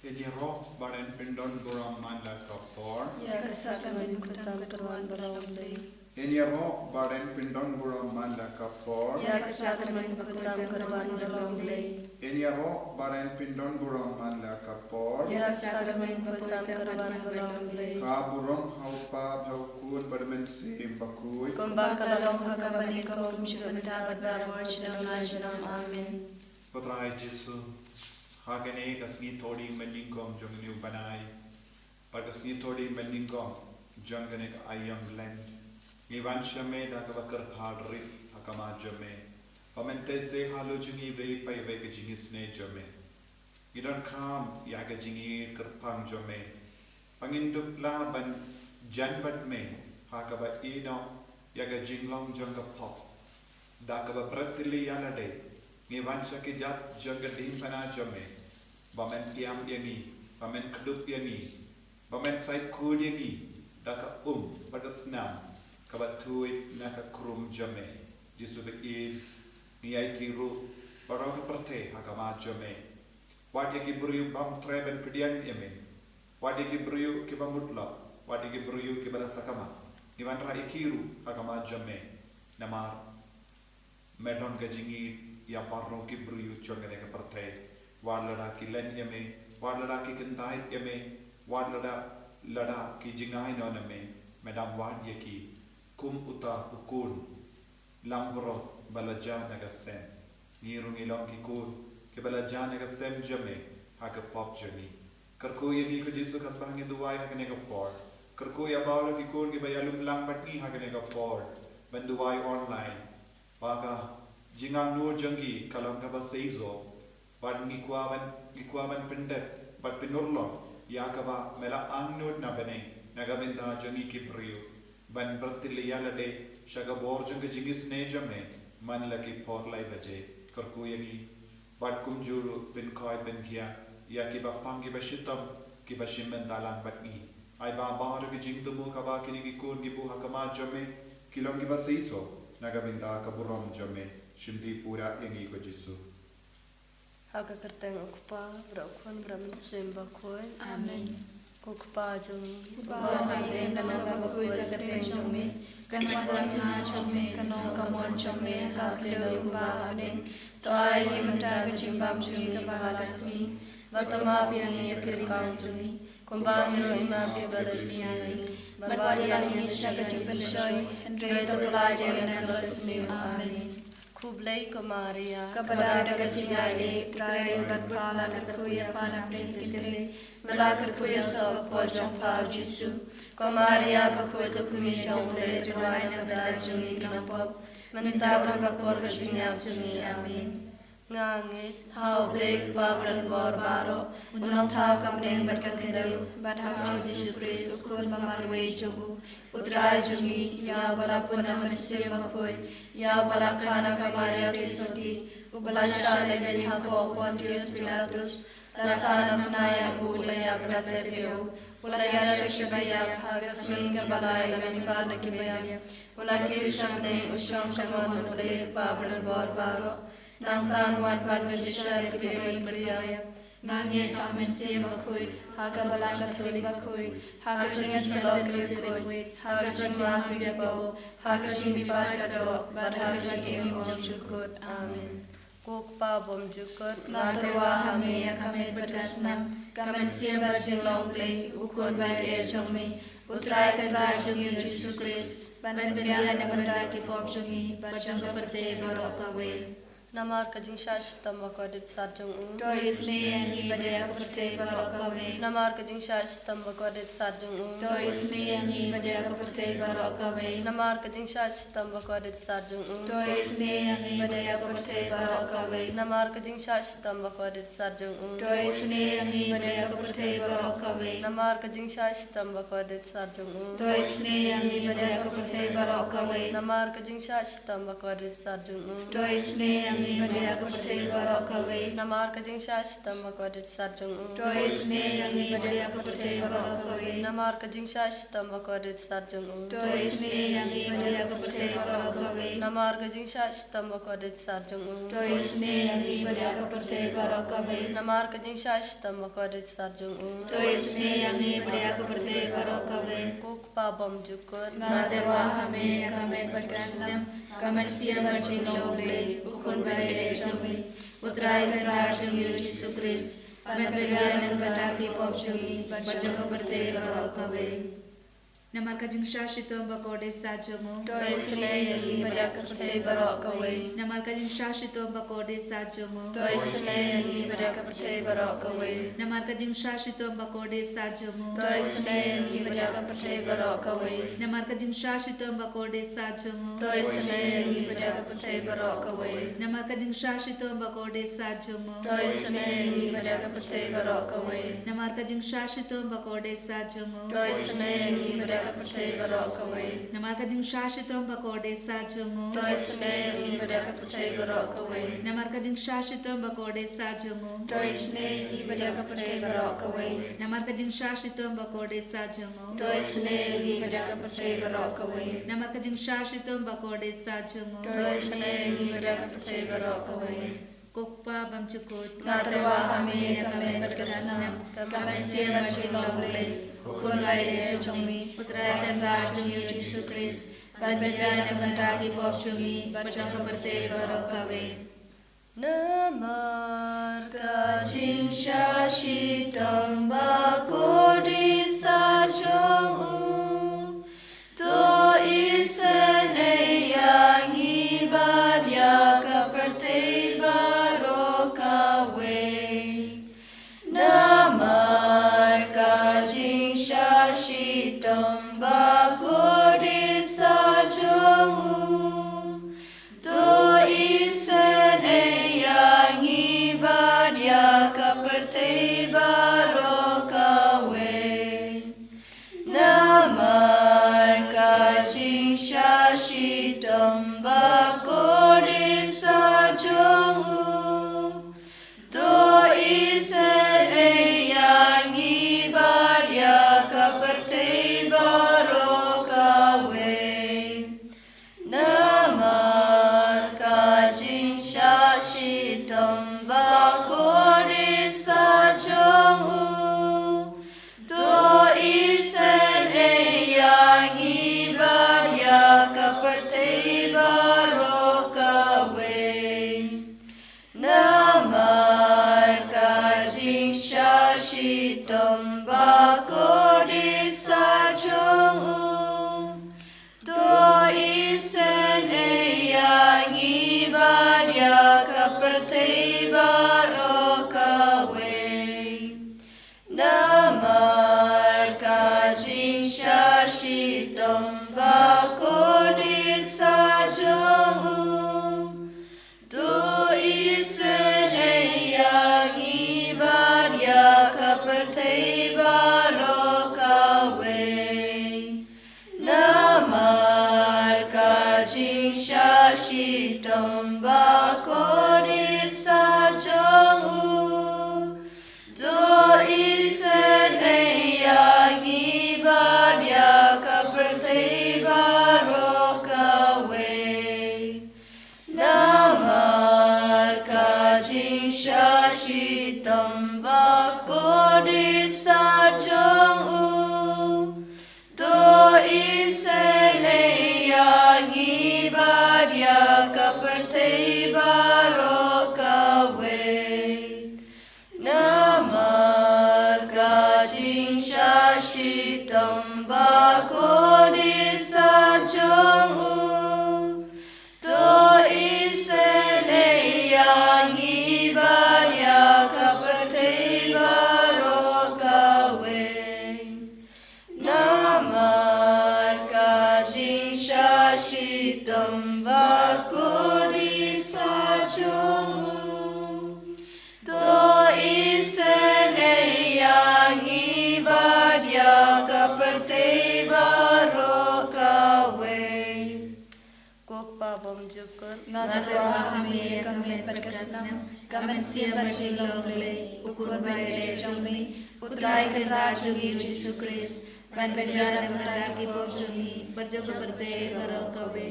Eliro baran pindon buram manda kapor. Ya kesalahan kutam keruan beroleh. Eliro baran pindon buram manda kapor. Ya kesalahan kutam keruan beroleh. Eliro baran pindon buram manda kapor. Ya kesalahan kutam keruan beroleh. Kaburon haupa bhaukun bermensi bakui. Kumbang kalau hakaban ikom jumta berbawa jenam amin. Putra Yesus. Hagane kasni thodi meningkom jongni upanai. Pakasni thodi meningkom jongane ayam land. Nivanshame dakavakar hadri hakama jame. Pamente se halu jingi ve pai ve jingi sne jame. Iran kam yaga jingi kerpang jame. Panginduk la ban janbat me hakaba ino yaga jinglong jonga pop. Dakava pratili yanade. Nivansha ki jat jangadin pana jame. Bamen tiam yangi, bamen kedup yangi, bamen sait kud yangi, daka pada senam, kabatui naka krum jame, jisu beil, niai tiru, barang keperte hakama jame. Wadi ki beriu bam treben pedian yame, wadi ki beriu ki bamutla, wadi ki beriu ki balasakama, nivan rai kiru hakama jame, namar medon gajingi ya parro ki beriu chongane keperte. Wadlada ki len yame, wadlada ki kentai yame, wadlada ki jingai no name, medam wad yaki, kum uta ukun, lambro balaja nagasem, nirung ilong ki kun, ki balaja nagasem jame, haga pop jami. Kerku yaki ko jisu kat bahangi duwai haga nega por, kerku ya bawla ki kun ki bayalum lang batni haga nega por, benduwai online, baga jingang nur jangi kalong kaba seizo, Bad ngikuaban pendet, bad pinurlon, yakaba mela angnud na bene, nagabenta jangi kibriyo, ban bertili yalade, shaga borjang jingis ne jame, man laki porlai baje, kerkuyani, bad kumjuru bin koi bin kia, yakiba pangi bashitam, kibashimen dalang batni, ay ba bar gijing tumu kaba kini gikun gibu hakama jame, kilong giba seiso, nagabenta kaburom jame, shimdi pura yangi ko jisu. Haga kerteng ukpa berakun beramin semba koin. Amin. Ukpa jongi. Ukpa hande kanaga bakui kerteng jongi. Kanwan tuna jongi kanong kamon jongi kakelo ukpa hande. Toai yimta kejimbam jongi kebahalasmi. Batama piangi yakirikang jongi. Kumbang hiro ima bibalasmi yangi. Barwali yangi shaka jipenshoy. Hendrei topulai jangan lasmi amin. Kublai Kumaria, Kapada Kasinyai, Trai Radpala Kakuya Pana Prinkitri, Malaka Kuya Sok Pojong Pau Jisu, Kumaria Bakuto Kumishong Red, Rina Dajungi Ganapop, Manita Braga Korga Jinyao Jungi, Amin. Ngange, How Blake Babran Barbaro, Unong Tau Kamden Batkakidayu, Bathaka Jisu Christ, Ukun Mamarway Jogu, Utrai Jungi, Ya Balapuna Manisiri Makoi, Ya Balakana Kamaria Tisoti, Ubala Shale Hako, Pontius Pilatus, Lasana Naya Ulaya Bratepio, Ulaya Shakibaya, Hagasminga Balaya, Lamipana Kibaya, Ulaki Shamne, Usham Shaman, Ulay Babran Barbaro, Nangtan wat bat berdisari pioi beriaya, nangi tamen se makui, haga balanga tuli makui, haga jinga selok kiri, haga jinga hiya babo, haga jinga pada bad haga jinga jukut, amin. Kukpa bom jukut, Natewa hame ya kame berdasnam, kame se berjinglong play, ukun bad e jongme, utrai kedra jongi Yesus Kristus, ban berian dengan lagi pop jongi, bajang keperte barokawe. Namar kajing shash tamba kodit sarjung u. Dois liangi badia kaperte barokawe. Namar kajing shash tamba kodit sarjung u. Dois liangi badia kaperte barokawe. Namar kajing shash tamba kodit sarjung u. Dois liangi badia kaperte barokawe. Namar kajing shash tamba kodit sarjung u. Dois liangi badia kaperte barokawe. Namar kajing shash tamba kodit sarjung u. Dois liangi badia kaperte barokawe. Namar kajing shash tamba kodit sarjung u. Dois liangi badia kaperte barokawe. Namar kajing shash tamba kodit sarjung u. Dois liangi badia kaperte barokawe. Namar kajing shash tamba kodit sarjung u. Dois liangi badia kaperte barokawe. Namar kajing shash tamba kodit sarjung u. Dois liangi badia kaperte barokawe. Namar kajing shash tamba kodit sarjung u. Dois liangi badia kaperte barokawe. Kuk pa bom jukut. Ngaterwa hame akamet berkasnam kamersiam berjing loble ukun balede jomli utrai tenar jungi Yesus Kristus amet berbian nagbataki pop jungi berjong kaperte barokawe. Namar kajing shashitom bakode sajomo. Dois liangi badia kaperte barokawe. Namar kajing shashitom bakode sajomo. Dois liangi badia kaperte barokawe. Namar kajing shashitom bakode sajomo. Dois liangi badia kaperte barokawe. Namar kajing shashitom bakode sajomo. Dois liangi badia kaperte barokawe. Namar kajing shashitom bakode sajomo. Dois liangi badia kaperte barokawe. Namar kajing shashitom bakode sajomo. Dois liangi badia kaperte barokawe. Namar kajing shashitom bakode sajomo. Dois liangi badia kaperte barokawe. Namar kajing shashitom bakode sajomo. Dois liangi badia kaperte barokawe. Namar kajing shashitom bakode sajomo. Dois liangi badia kaperte barokawe. Namar kajing shashitom bakode sajomo. Dois liangi badia kaperte barokawe. Kokpa bamchukut Ngaterwa hame akamet berkasnam kamersiam berjing loble ukun balede jomli utrai tenar jungi Yesus Kristus amet berbian nagbataki pop jungi berjong kaperte barokawe. Namar Kajing shashitam bakodi sarjong u to isen eyang ibadia kaperte barokawe. Namar kajing shashitam bakodi sarjong u to isen eyang ibadia kaperte barokawe. Namar kajing shashitam bakodi sarjong u to isen eyang ibadia kaperte barokawe. Namar kajing shashitam bakodi sarjong u to isen eyang ibadia kaperte barokawe. Namar kajing shashitam bakodi sarjong u to isen eyang ibadia kaperte barokawe. Namar kajing shashitam bakodi sarjong u to isen eyang ibadia kaperte barokawe. Namar kajing shashitam bakodi sarjong berkasnam, kamen sia berjilong le, ukur baile jomi, utrai kendar jogi Yesus Kristus, ban benbiara kehendaki bom jogi, berjogo berte barokawe.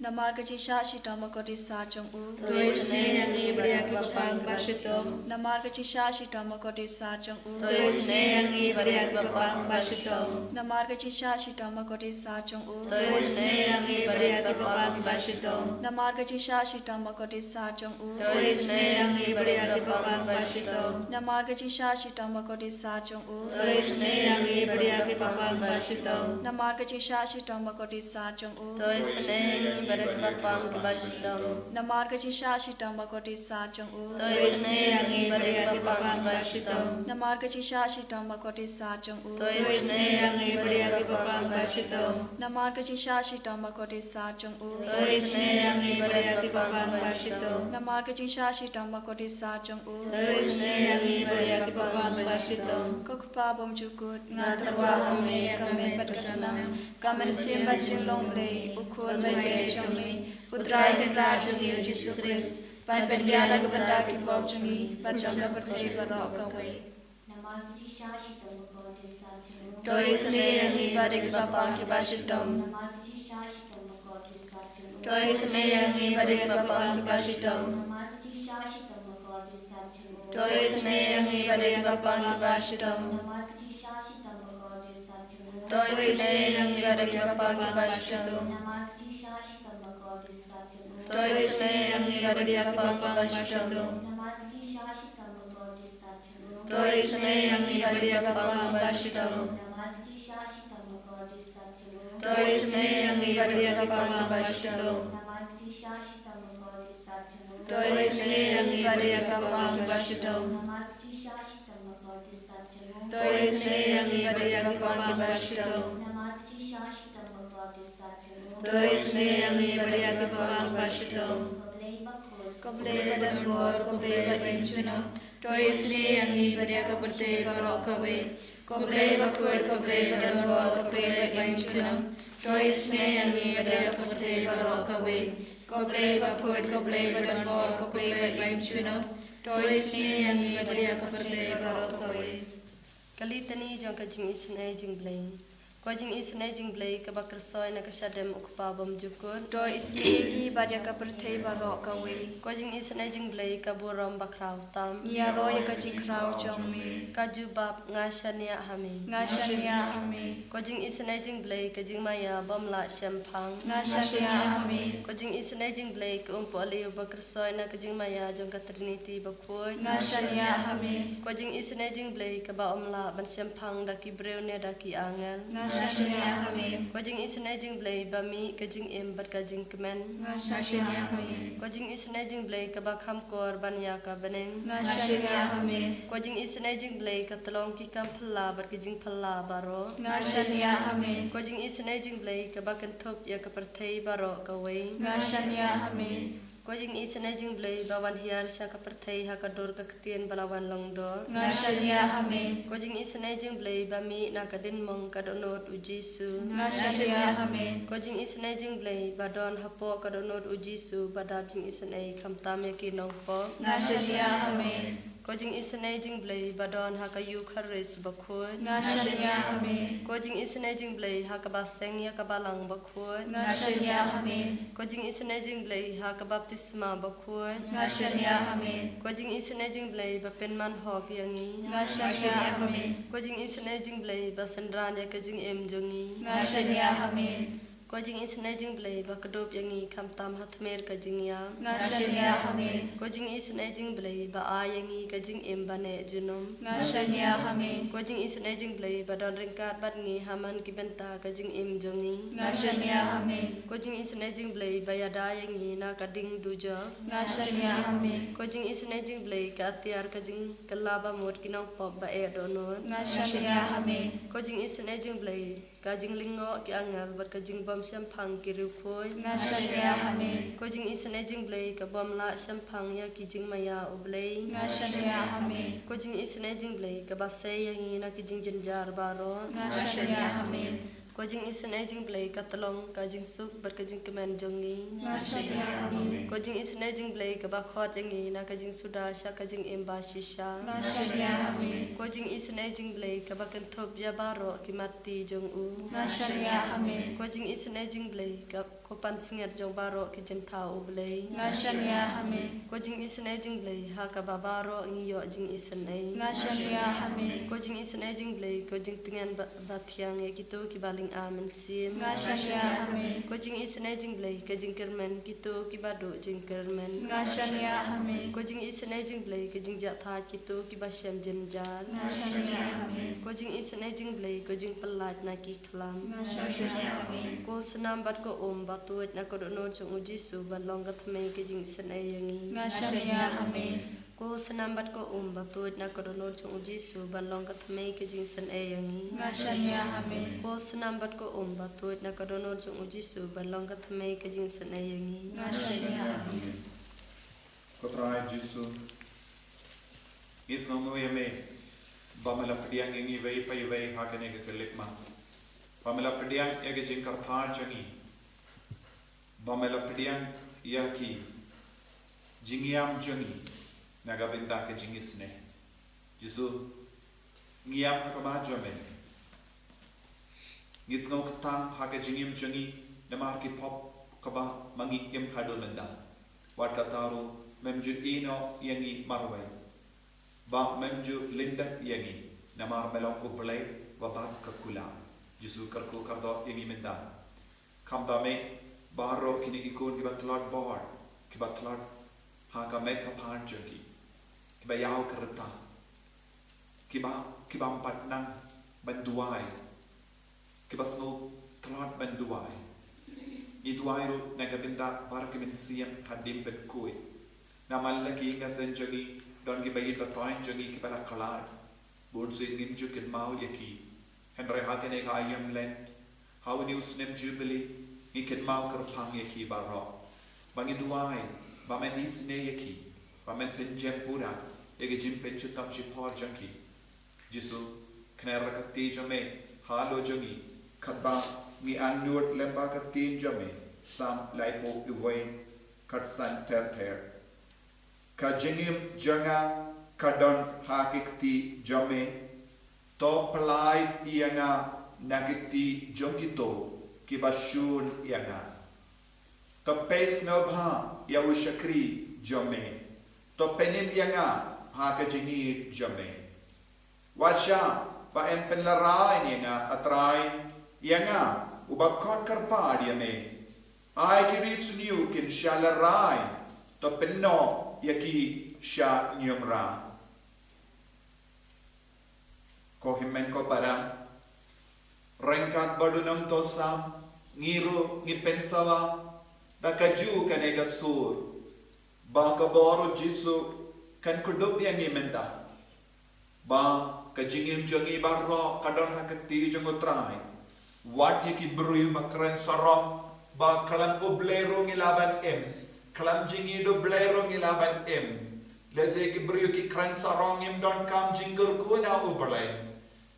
Namarga Jisha Shitama Koti Sachong U. Toisne yangi bariaki bapang bashitom. Namarga Jisha Shitama Koti Sachong U. Toisne yangi bariaki bapang bashitom. Namarga Jisha Shitama Koti Sachong U. Toisne yangi bariaki bapang bashitom. Namarga Jisha Shitama Koti Sachong U. Toisne yangi bariaki bapang bashitom. Namarga Jisha Shitama Koti Sachong U. Toisne yangi bariaki bapang bashitom. Namarga Jisha Shitama Koti Sachong U. Toisne yangi bariaki bapang bashitom. Namarga Jisha Shitama Koti Sachong U. Toisne yangi bariaki bapang bashitom. Namarga Jisha Shitama Koti Sachong U. Toisne yangi bariaki bapang bashitom. Namarga Jisha Shitama Koti Sachong U. Toisne yangi bariaki bapang bashitom. Namarga Jisha Shitama Koti Sachong U. Toisne yangi bariaki bapang bashitom. Kokpa bom jukut Ngatarwa hame kami berkasnam, kami simbat jilong le, ukur baile jomi, utrai kendar jogi Yesus Kristus, ban benbiara kehendaki bom jogi, berjogo berte barokawe. Toisne yangi bariaki bapang bashitom. Toisne yangi bariaki bapang bashitom. Toisne yangi bariaki bapang bashitom. Toisne yangi bariaki bapang bashitom. Toisne yangi bariaki bapang bashitom. Toisne yangi bariaki bapang bashitom. Toisne yangi bariaki bapang bashitom. Toisne yangi bariaki bapang bashitom. Toisne yangi bariaki bapang bashitom. Toisne yangi bariaki bapang bashitom. Koble badan bor koble benchunam. Toisne yangi bariaki berte barokawe. Koble bakuat koble badan bor koble benchunam. Toisne yangi bariaki berte barokawe. Koble bakuat koble badan bor koble benchunam. Toisne yangi bariaki berte barokawe. Kalitani jong kajing isne jing blay. Kajing isne jing blay kabakar soy na kasadem ukpabam jukun. Do isni badia ka berte barokawe. Kajing isne jing blay kaburam bakraw tam. Nia roya ka jikrao jongmi, Kajubab ngashania hami. ngashania hami, Kajing isne jing blay kajing maya bamla shampang. ngashania hami, Kajing isne jing blay kaumpo aliu bakar soy na kajing maya jong ka trinity bakuy. ngashania hami, Kajing isne jing blay kaba omla ban shampang daki brewne daki angel. ngashania hami, Kajing isne jing blay bami kajing em bat kajing kemen. ngashania hami, Kajing isne jing blay kaba khamkor banya ka beneng. ngashania hami, Kajing isne jing blay katalong ki kam phalla bat kajing phalla baro. ngashania hami, Kajing isne jing blay kaba kenthop ya ka perthei baro ka wei. ngashania hami, Kajing isne jing blay bawan hiar sya ka perthei ha ka dor ka ktien balawan longdo. ngashania hami, Kajing isne jing blay bami na ka din mong ka donot u Jesu. ngashania hami, Kajing isne jing blay badon hapo ka donot u Jesu badab jing isne khamtam ya ki nongpo. ngashania hami, Kajing isne jing blay badon ha ka yu kharis bakhoi. ngashania hami, Kajing isne jing blay ha ka baseng ya ka balang bakhoi. ngashania hami, Kajing isne jing blay ha ka baptisma bakhoi. ngashania hami, Kajing isne jing blay bapen man hok yangi. ngashania hami, Kajing isne jing blay basendran ya kajing em jongi. ngashania hami, Kajing isne jing blay bakadop yangi khamtam hathmer kajing ya. ngashania hami, Kajing isne jing blay ba a yangi kajing em bane junum. ngashania hami, Kajing isne jing blay badon ringkat bat ngi haman ki benta kajing em jongi. ngashania hami, Kajing isne jing blay bayada yangi na kading duja. ngashania hami, Kajing isne jing blay ka atiar kajing kelaba mot kinong pop ba e donon. ngashania hami, Kajing isne jing blay kajing lingo ki angal bat kajing bom sampang ki rukoi. ngashania hami, Kajing isne jing blay ka bom la sampang ya ki jing maya oblay. ngashania hami, Kajing isne jing blay ka basay yangi na ki jing jenjar baro. ngashania hami, Ko jing isen jing blai ka tolong ka jing suk bar ka jing kemen jongi. Ngashania amin. Ko jing isen jing blai ka ba khot jangi na ka jing suda sha ka jing emba shisha. Ngashania amin. Ko jing isen jing blai ka ba kan thop ya baro ki mati jong u. Ngashania amin. Ko jing isen jing blai ka ko pan singat jong baro ki jin thau blai. Ngashania amin. Ko jing isen jing blai ha ka ba baro ngi yo jing isen Ngashania amin. Ko jing isen jing blai ko jing tengan ba thiang ya kitu ki baling amin sim. Ngashania amin. Ko jing isen jing blai ka jing kermen kitu ki badu jing kermen. Ngashania amin. Ko jing isen jing blai ka jing jatha kitu ki ba syam jenjan. Ngashania amin. Ko jing isen jing blai ko jing pelat na ki klam. Ngashania amin. Ko senam bat ko batu na ko no chung ujisu ban long gat me ke jing isen yangi. Ngashania amin. Ko senam bat ko batu na ko no chung ujisu ban long gat me ke jing isen yangi. Ngashania amin. Ko senam bat ko batu na ko no chung ujisu ban long gat me ke jing isen yangi. Ngashania amin. Kotrai Jisu. Is ngamu yame. Bamela pediang ingi vei pai vei hakane ke kelikma. Bamela pediang ege jingkar thar jangi. Bamela pediang yaki. Jingiam jangi. Naga binda ke jingisne. Jisu. Ngiam hakama jame. Ngis ngau ketang hake jingim jangi. Namar ki pop kaba mangi im hadolenda. Wat kataru memju ino yangi marwai. Ba memju linda yangi namar melong ublay wabat kakula Jisu karku kardo yangi minda kamba me baro kini ikun kiba tlad bohar kiba tlad haka me kapan jagi kiba yaw kereta kiba empat nang banduai kiba snow tlad banduai Ituai ru nagabinda baro kimin siyam hadim betkui namal lagi inga senjagi don ki bayit la toin jangi ki bala kalar bun sing nim ju kin mau yaki henry hakene ka ayam land how news nem jubilee ni kin mau kar phang yaki baro bangi duai ba men isne yaki ba men pinjem pura ege jim penchu tam shi phor janki Jisu knera ka ti jame halo jangi khatba mi annuot lemba ka ti jame sam laipo iway katsan ter Kajingim janga kadon hakikti jame to pelai ianga nagikti jongkito kibashun ianga to pes no bha ya ushakri jame to penim ianga hakajingi jame washa ba en penlarai ianga atrai ianga ubakot karpa diame ai kiri suniu kin shalarai to penno yaki sha nyumra ko himmen ko para rengkat badunam to sam ngiru ngipensawa da kaju kanega sur ba ka boro Jisu kan kudup yang imenda ba kajingim jongi barro kadon hakati jongotrai wat yaki brui makran sarong ba kalam oblero ngilaban Kalam jingi do blero ngilaban leze ki brio ki kran sarong im don kam jingur kuna uberlay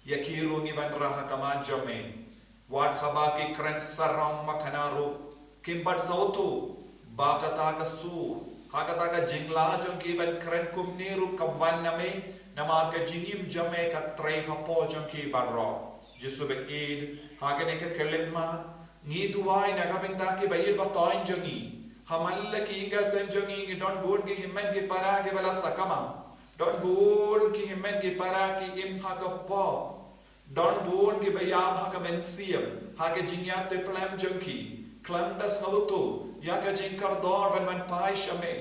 yaki ru ngiban raha kama jame wat haba ki kran sarong makanaru kimbat sautu ba kata ka su ha kata ka jingla jong ki ban kran kumniru kawan name namar ka jingim jame ka trei hapo jong ki barro Jisu be id ha ka ne ka kelimma ngi duai na ka benta ki bayir ba toin jongi Hamalla ki inga senjongi ngi don bun ki himmen ki para ki bala sakama don bun ki himmen ki para ki im ha ka po don bun ki bayab ha ka mensiam ha ka jinyat te plam jonki klam da sautu ya ka jinkar dor ban pai shame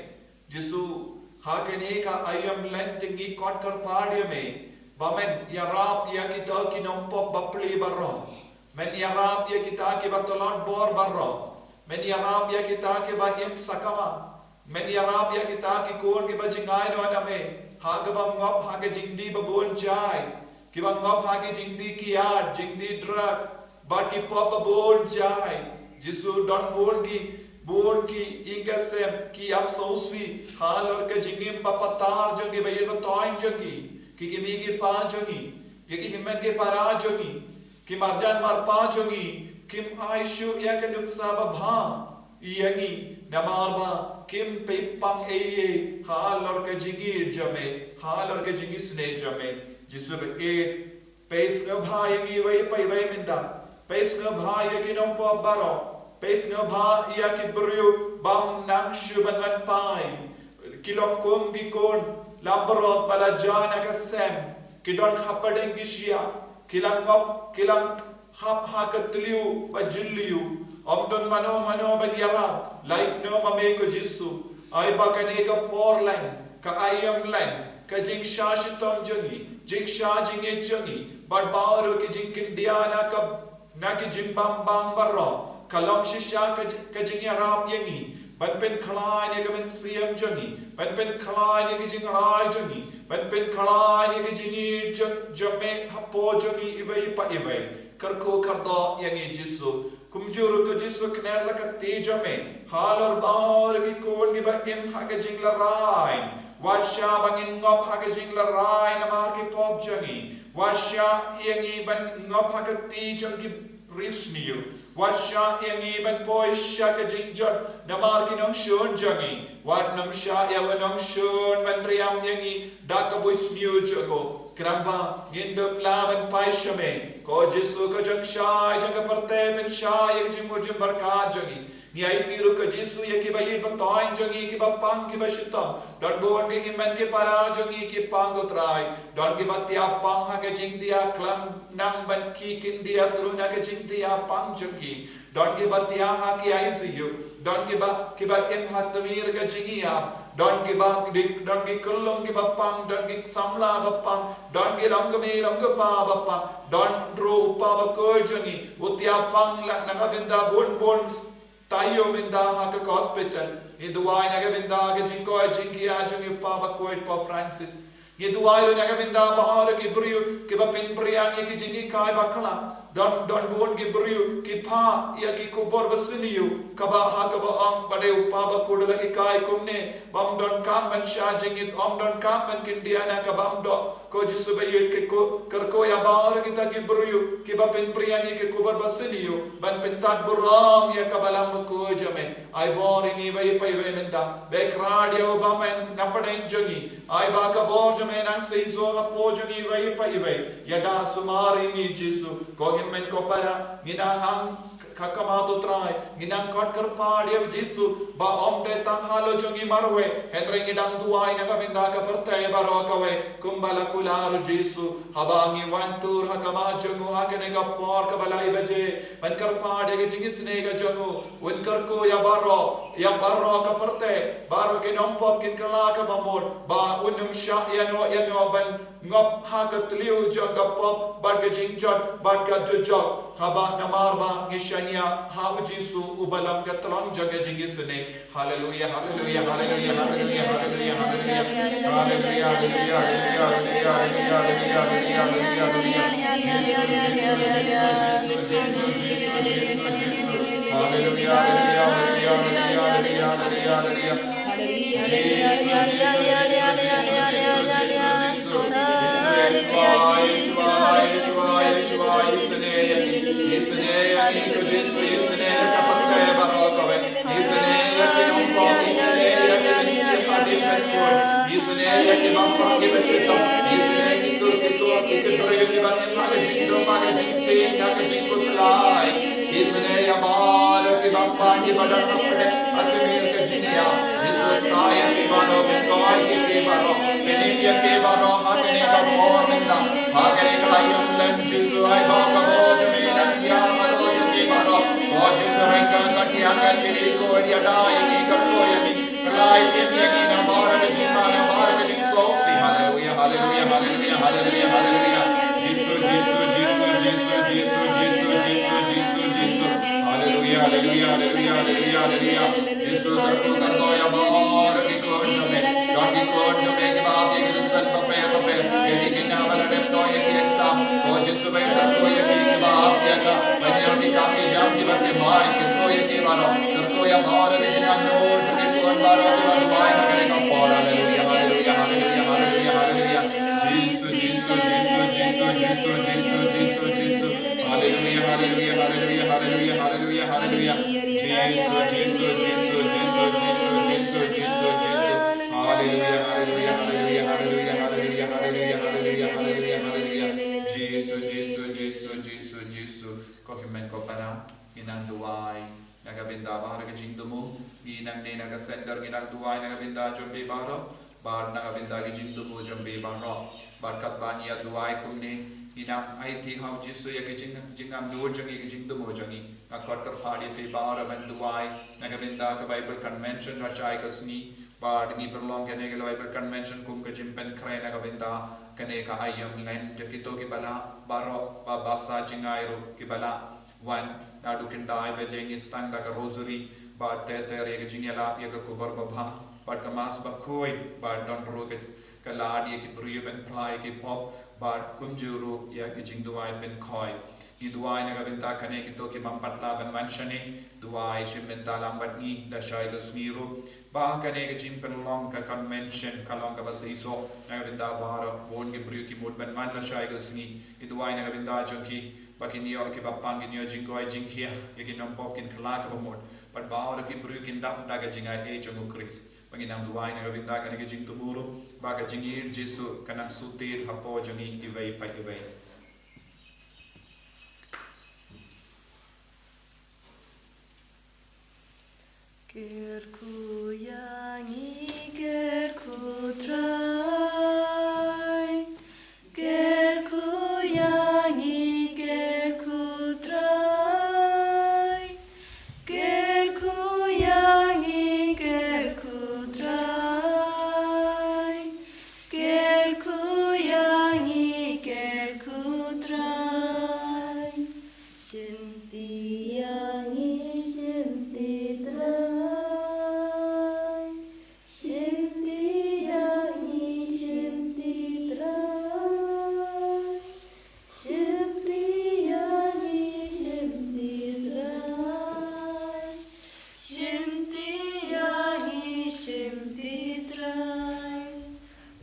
Jisu ha ka ne ka ayam lent ngi kot kar padia me bamen ya rap ya kita ki nompo bapli barro men ya rap ya kita ki batolot bor barro Men yarab ya kita ke bagim sakama. Men yarab ya kita ki kon ke bajingai no aname. Haga bam ngop haga jingdi babon jai. Ki bam ngop haga jingdi kiad jingdi drug. But ki pop babon jai. Jisu don bon ki inga sem ki am sosi halor ke jingim papatar jongi bayir batoin jongi. Ki mi ki pa jongi. Ye ki himmen ke para jongi. Kim arjan marpa jongi, kim aishu ya keduk sababha, iyangi namarba, kim pepang eye, halor ke jingi jame, halor ke jingi sne jame, jisub e, pes ngabha yangi way pay way minda, pes ngabha yaki nompo baro, pes ngabha yaki bryu, bam nang shuban van pai, kilong kum bikon, lambrot balajana kasem, kidon hapadeng gishia, kilang ngop, kilang hap hakatliu, bajilliu, omdon mano ban yarab, like no mameko jisu, ay bakane ka porlang, ka ayam lang, ka jing shashitom jungi, jing shajing jungi, but baru ki jing kindiana ka naki jing bam bam barro, kalong shisha ka jing yarab yangi, ban pen khalai ne ka men siam jungi, ban pen khalai ne ki jing rai jungi, ban pen khalai ne ki jing jame hapo jungi ibai pa ibai, karko kardo yangi jisu, kumjuru ko jisu kner la ka teja me, halor baur ki kon ki ba im ha ka jing la rai, washa bangin ngop ha ka jing la rai na mar ki pop jungi, washa yangi ban ngop ha ka teja ki risniu, washa yangi ban poisha ka jing jot na mar ki nong shun jungi, wat nam sha ya wa nong shun ban riam yangi da ka bois niu jago. Kenapa ngindum laban paishame ko jisu ko jang shai jang parte ben shai ek jim mujim barkat jangi ni ai tiru ko jisu ye ki bai batoin jangi ki bapang ki bashitam dot bon ki men ki para jangi ki pang utrai dot ki batia pang ha ke jing dia klam nang ban ki kin dia truna ke jing dia pang jangi dot ki batia ha ki ICU dot ki ba em hatamir ke jingia don ki kullum ki bapang don ki samla bapang don ki rangme rangpa bapang don dro upa bakojangi utia pang la nagavinda bon tayo minda ha ka hospital ni duai nagavinda ke jinko jinki ajungi upa bakoit pa Francis ni duai nagavinda bahar ki buriu ki bapin priyangi ki jingi kai bakala don bon ki buriu ki pha ya ki kubor basiniu kaba ha kaba ang bade upaba kudala ki kai kumne bam don kam ban sha jingit om don kam ban kindiana ka bam do ko jisu bayit ki ko karko ya bar kita ki buriu ki bapin priyangi ki kubor basiniu ban pintat buram ya kabalam ko jame ai bor ni vai pai ve menda be kradio bamen napaden jogi ai ba ka bor jame nan seizo ha po jogi vai pai ve yada sumari ni jisu ko men ko para ginang ang kakamato try ginang kot karpadi of jisu ba omde tang halo jongi marwe henry gidang duai naga vinda ka perte baro kawe kumbala kularu jisu habangi wantur hakama jongu hakene ga por ka balai baje ban karpadi ge jingisne ga jongu unkar ko ya baro ka perte baro ke nompo kin kala ka mamon ba unum sha yano ban ngop hakat liu jaga pop barga jingjot barga jojok haba namarba ngishanya ha jisu ubalam gatlong jaga jingisne hallelujah hallelujah hallelujah hallelujah hallelujah hallelujah Inang duai nagabinda bahara ke jingdumu inang ne naga sender inang duai nagabinda jombe bahara bar nagabinda ke jingdumu jombe bahara bar katbani ya duai kumne inang IT ham jisu ya ke jingam nur jangi ke jingdumu jangi akot kar party pe bahara ban duai nagabinda ke Bible convention rachai kasni bar ni perlong ke ne ke Bible convention kum ke jimpen krai nagabinda kane ka ayam lain jakito ke bala baro babasa jingairo ke bala one nadu kindai bejeng istang daga rosary but there ye jingela ye kubar babha but kamas bakhoi but don roget kalad ye ki bruye ben plai ki pop but kumjuru ye jingduai ben khoi ni duai naga benta kane ki to ki mampatla ben manshane duai shimben dalam batni da shailo sniru ba kane ki jimpen long ka convention kalong ka basiso naga benta bahara bon ki bruye ki mod ben man la shailo sni duai naga benta jonki Bakin niyo ki bapang ki niyo jingkoi jingkia yakin nampok kin kelak pemod but bawa ki bru kin dap daga jingai e jongu kris bangin nang duai na gabinda kan ki jing tumuru ba ka jingir jesu kanak sutir hapo jongi iwei pa iwei Kirku yangi kirku trai kirku yangi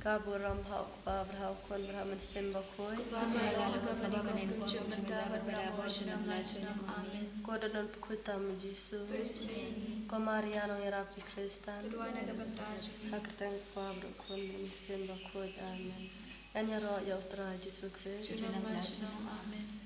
Kaburam hau babrahau kon brahman sembakoi kodanon pukutam Jesu komariano yarapi Kristan hakateng pabro kon sembakoi amen. Anya ro ya utra Jesu Kristus. Amen.